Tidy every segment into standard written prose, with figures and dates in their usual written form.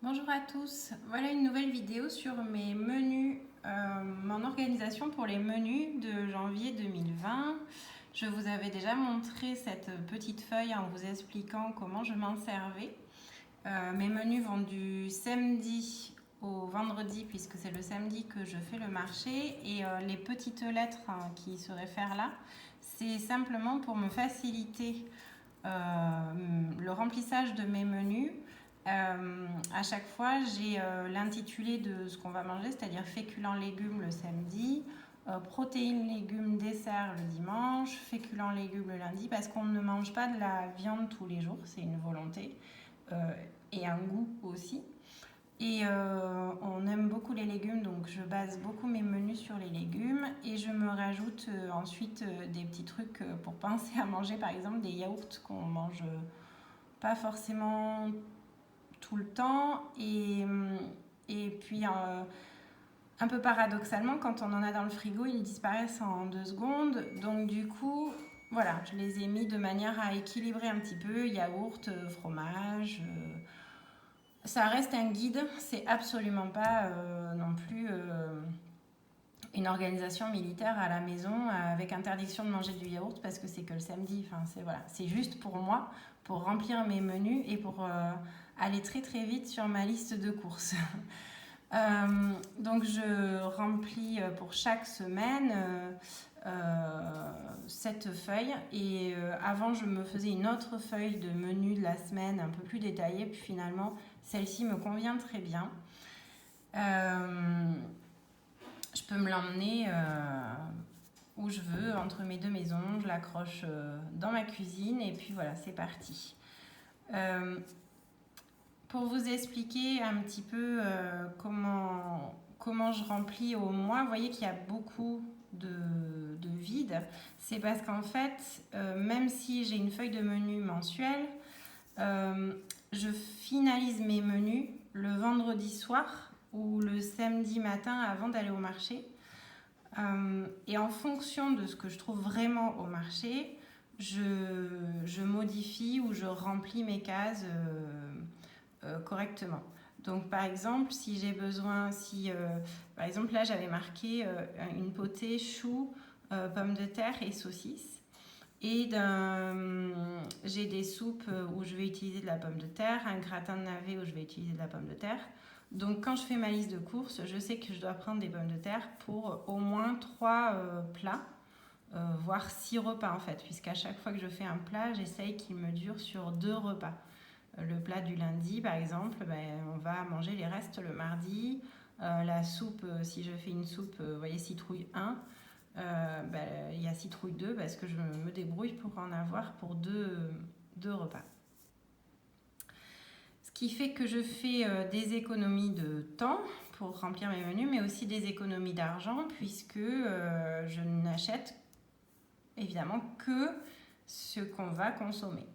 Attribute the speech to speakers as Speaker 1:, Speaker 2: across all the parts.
Speaker 1: Bonjour à tous, voilà une nouvelle vidéo sur mes menus, mon organisation pour les menus de janvier 2020. Je vous avais déjà montré cette petite feuille en vous expliquant comment je m'en servais. Mes menus vont du samedi au vendredi puisque c'est le samedi que je fais le marché et les petites lettres qui se réfèrent là, c'est simplement pour me faciliter le remplissage de mes menus. À chaque fois, j'ai l'intitulé de ce qu'on va manger, c'est-à-dire féculents légumes le samedi, protéines légumes dessert le dimanche, féculents légumes le lundi, parce qu'on ne mange pas de la viande tous les jours, c'est une volonté et un goût aussi. Et on aime beaucoup les légumes, donc je base beaucoup mes menus sur les légumes et je me rajoute ensuite des petits trucs pour penser à manger, par exemple des yaourts qu'on mange pas forcément tout le temps et puis un peu paradoxalement, quand on en a dans le frigo, ils disparaissent en 2 secondes. Donc du coup, voilà, je les ai mis de manière à équilibrer un petit peu, yaourt, fromage. Ça reste un guide, c'est absolument pas non plus une organisation militaire à la maison avec interdiction de manger du yaourt parce que c'est que le samedi. Enfin, c'est juste pour moi, pour remplir mes menus et pour aller très très vite sur ma liste de courses. Donc je remplis pour chaque semaine cette feuille et avant je me faisais une autre feuille de menu de la semaine un peu plus détaillée, puis finalement celle-ci me convient très bien. Je peux me l'emmener où je veux, entre mes deux maisons, je l'accroche dans ma cuisine et puis voilà, c'est parti. Pour vous expliquer un petit peu comment je remplis au mois, vous voyez qu'il y a beaucoup de vide. C'est parce qu'en fait, même si j'ai une feuille de menu mensuelle, je finalise mes menus le vendredi soir ou le samedi matin avant d'aller au marché. Et en fonction de ce que je trouve vraiment au marché, je modifie ou je remplis mes cases correctement. Donc par exemple, si j'ai besoin, par exemple là j'avais marqué une potée choux, pommes de terre et saucisses. Et j'ai des soupes où je vais utiliser de la pomme de terre, un gratin de navet où je vais utiliser de la pomme de terre. Donc quand je fais ma liste de courses, je sais que je dois prendre des pommes de terre pour au moins 3 plats, voire 6 repas en fait, puisqu'à chaque fois que je fais un plat, j'essaye qu'il me dure sur 2 repas. Le plat du lundi par exemple, on va manger les restes le mardi. La soupe, si je fais une soupe, vous voyez, citrouille 1, il y a citrouille 2 parce que je me débrouille pour en avoir pour deux repas. Ce qui fait que je fais des économies de temps pour remplir mes menus, mais aussi des économies d'argent puisque je n'achète évidemment que ce qu'on va consommer.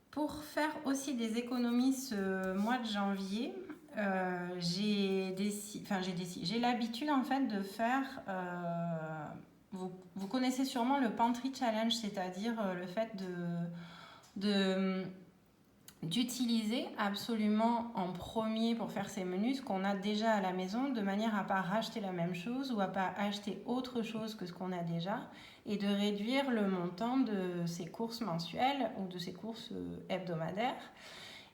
Speaker 1: Pour faire aussi des économies ce mois de janvier, j'ai l'habitude en fait de faire, vous connaissez sûrement le Pantry Challenge, c'est-à-dire le fait d'utiliser absolument en premier pour faire ces menus ce qu'on a déjà à la maison, de manière à ne pas racheter la même chose ou à ne pas acheter autre chose que ce qu'on a déjà, et de réduire le montant de ses courses mensuelles ou de ses courses hebdomadaires.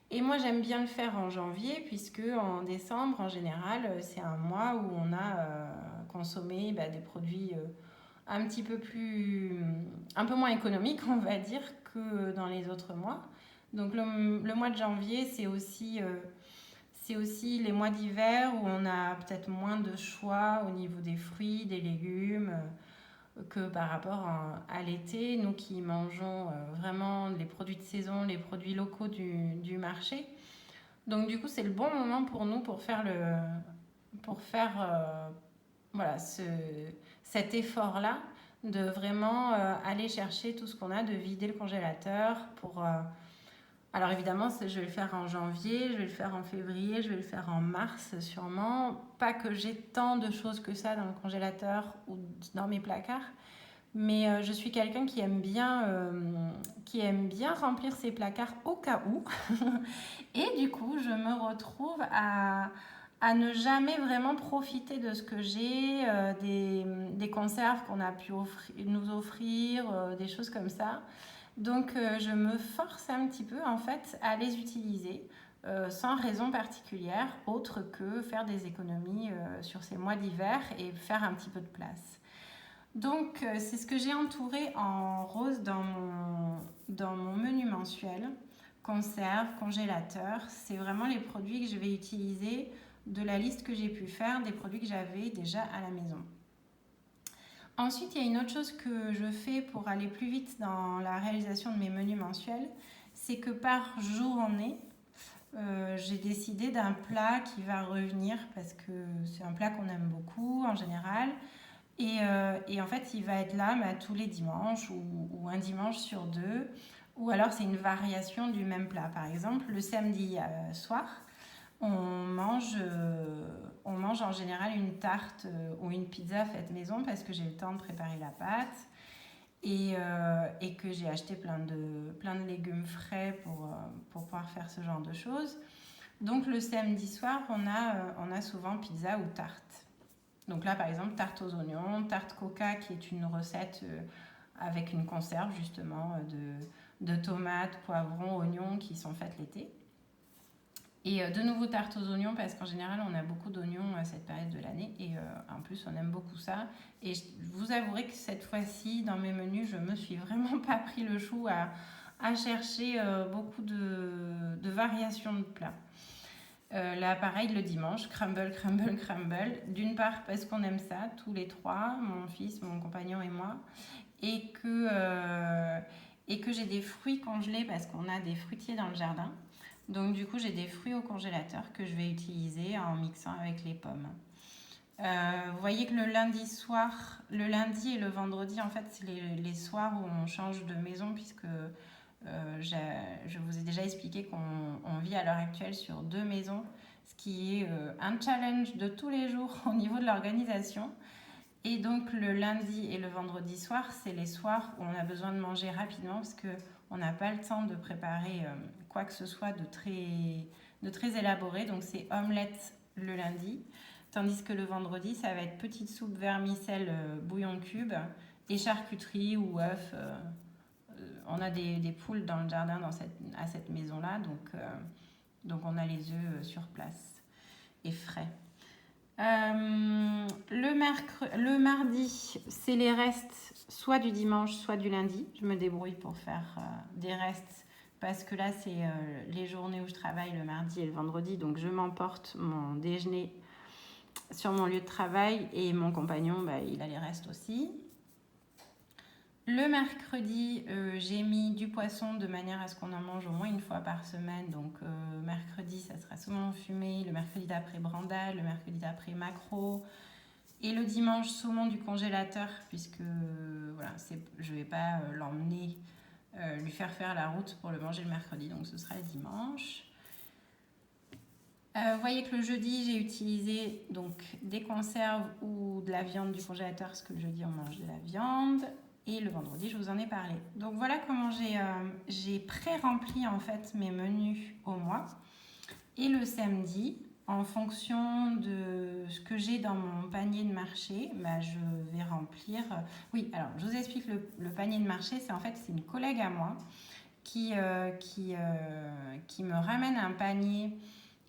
Speaker 1: Et moi j'aime bien le faire en janvier puisque en décembre en général c'est un mois où on a consommé des produits un peu moins économiques on va dire que dans les autres mois. Donc le mois de janvier c'est aussi les mois d'hiver où on a peut-être moins de choix au niveau des fruits, des légumes que par rapport à l'été, nous qui mangeons vraiment les produits de saison, les produits locaux du marché. Donc du coup, c'est le bon moment pour nous pour faire voilà, cet effort-là de vraiment aller chercher tout ce qu'on a, de vider le congélateur pour... alors évidemment, je vais le faire en janvier, je vais le faire en février, je vais le faire en mars sûrement. Pas que j'ai tant de choses que ça dans le congélateur ou dans mes placards, mais je suis quelqu'un qui aime bien remplir ses placards au cas où. Et du coup, je me retrouve à ne jamais vraiment profiter de ce que j'ai, des conserves qu'on a pu nous offrir, des choses comme ça. Donc je me force un petit peu en fait à les utiliser sans raison particulière autre que faire des économies sur ces mois d'hiver et faire un petit peu de place. Donc c'est ce que j'ai entouré en rose dans mon menu mensuel. Conserve, congélateur, c'est vraiment les produits que je vais utiliser de la liste que j'ai pu faire des produits que j'avais déjà à la maison. Ensuite, il y a une autre chose que je fais pour aller plus vite dans la réalisation de mes menus mensuels, c'est que par journée, j'ai décidé d'un plat qui va revenir parce que c'est un plat qu'on aime beaucoup en général. Et en fait, il va être là tous les dimanches ou un dimanche sur deux. Ou alors, c'est une variation du même plat. Par exemple, le samedi soir, on mange en général une tarte ou une pizza faite maison parce que j'ai le temps de préparer la pâte et que j'ai acheté plein de légumes frais pour pouvoir faire ce genre de choses. Donc le samedi soir, on a souvent pizza ou tarte. Donc là, par exemple, tarte aux oignons, tarte coca qui est une recette avec une conserve justement de tomates, poivrons, oignons qui sont faites l'été. Et de nouveau tarte aux oignons parce qu'en général on a beaucoup d'oignons à cette période de l'année et en plus on aime beaucoup ça. Et je vous avouerai que cette fois-ci dans mes menus je me suis vraiment pas pris le chou à chercher beaucoup de variations de plats. Là pareil le dimanche, crumble. D'une part parce qu'on aime ça tous les trois, mon fils, mon compagnon et moi. Et que j'ai des fruits congelés parce qu'on a des fruitiers dans le jardin. Donc du coup, j'ai des fruits au congélateur que je vais utiliser en mixant avec les pommes. Vous voyez que le lundi et le vendredi, en fait, c'est les soirs où on change de maison puisque je vous ai déjà expliqué qu'on vit à l'heure actuelle sur 2 maisons, ce qui est un challenge de tous les jours au niveau de l'organisation. Et donc le lundi et le vendredi soir, c'est les soirs où on a besoin de manger rapidement parce qu'on n'a pas le temps de préparer quoi que ce soit de très élaboré. Donc c'est omelette le lundi, tandis que le vendredi, ça va être petite soupe vermicelle bouillon cube et charcuterie ou œufs. On a des poules dans le jardin à cette maison-là, donc on a les œufs sur place et frais. Le mardi, c'est les restes soit du dimanche, soit du lundi. Je me débrouille pour faire des restes parce que là, c'est les journées où je travaille le mardi et le vendredi. Donc, je m'emporte mon déjeuner sur mon lieu de travail et mon compagnon, il a les restes aussi. Le mercredi, j'ai mis du poisson de manière à ce qu'on en mange au moins une fois par semaine. Donc mercredi, ça sera saumon fumé, le mercredi d'après brandade, le mercredi d'après maquereau. Et le dimanche, saumon du congélateur, puisque voilà, je ne vais pas l'emmener, lui faire la route pour le manger le mercredi. Donc ce sera le dimanche. Vous voyez que le jeudi, j'ai utilisé donc, des conserves ou de la viande du congélateur, parce que le jeudi, on mange de la viande. Et le vendredi, je vous en ai parlé. Donc voilà comment j'ai pré-rempli en fait mes menus au mois. Et le samedi, en fonction de ce que j'ai dans mon panier de marché, je vais remplir... Oui, alors je vous explique le panier de marché. C'est une collègue à moi qui me ramène un panier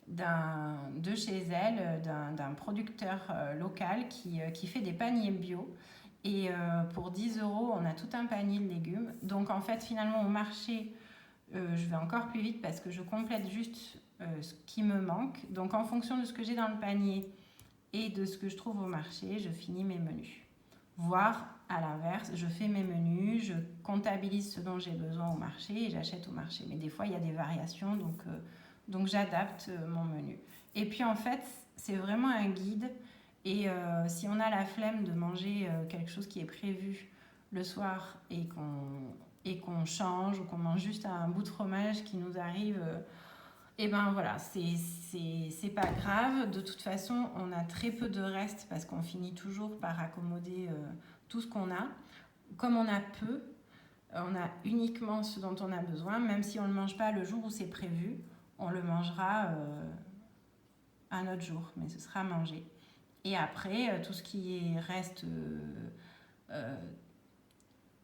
Speaker 1: de chez elle, d'un producteur local qui fait des paniers bio. Et pour 10 €, on a tout un panier de légumes. Donc en fait, finalement, au marché, je vais encore plus vite parce que je complète juste ce qui me manque. Donc en fonction de ce que j'ai dans le panier et de ce que je trouve au marché, je finis mes menus. Voire à l'inverse, je fais mes menus, je comptabilise ce dont j'ai besoin au marché et j'achète au marché. Mais des fois, il y a des variations, donc j'adapte mon menu. Et puis en fait, c'est vraiment un guide. Et si on a la flemme de manger quelque chose qui est prévu le soir et qu'on change ou qu'on mange juste un bout de fromage qui nous arrive, et ben voilà, c'est pas grave. De toute façon, on a très peu de restes parce qu'on finit toujours par accommoder tout ce qu'on a. Comme on a peu, on a uniquement ce dont on a besoin, même si on ne le mange pas le jour où c'est prévu, on le mange mangera un autre jour, mais ce sera mangé. Et après, tout ce qui reste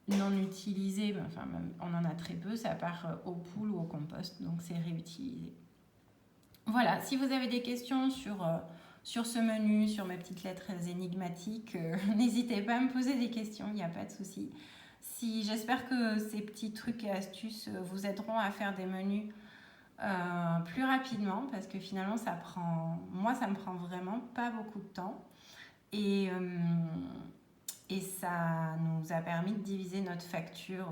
Speaker 1: non utilisé, enfin même, on en a très peu, ça part aux poules ou au compost, donc c'est réutilisé. Voilà, si vous avez des questions sur ce menu, sur mes petites lettres énigmatiques, n'hésitez pas à me poser des questions, il n'y a pas de souci. J'espère que ces petits trucs et astuces vous aideront à faire des menus plus rapidement, parce que finalement moi ça me prend vraiment pas beaucoup de temps, et ça nous a permis de diviser notre facture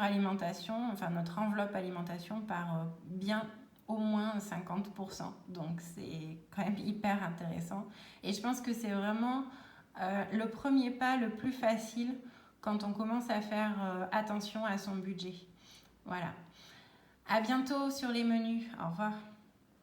Speaker 1: alimentation, enfin notre enveloppe alimentation par bien au moins 50%. Donc c'est quand même hyper intéressant. Et je pense que c'est vraiment le premier pas le plus facile quand on commence à faire attention à son budget. Voilà. À bientôt sur les menus. Au revoir.